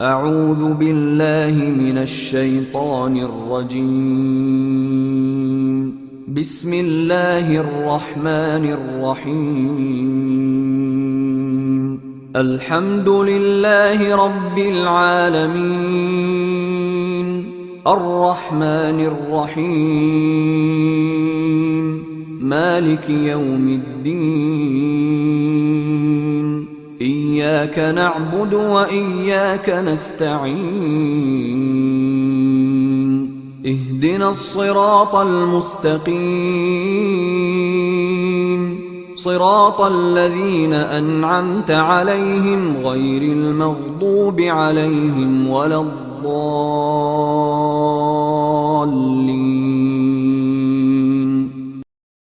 أعوذ بالله من الشيطان الرجيم. بسم الله الرحمن الرحيم. الحمد لله رب العالمين، الرحمن الرحيم، مالك يوم الدين. إياك نعبد وإياك نستعين. اهدنا الصراط المستقيم، صراط الذين أنعمت عليهم غير المغضوب عليهم ولا الضالين.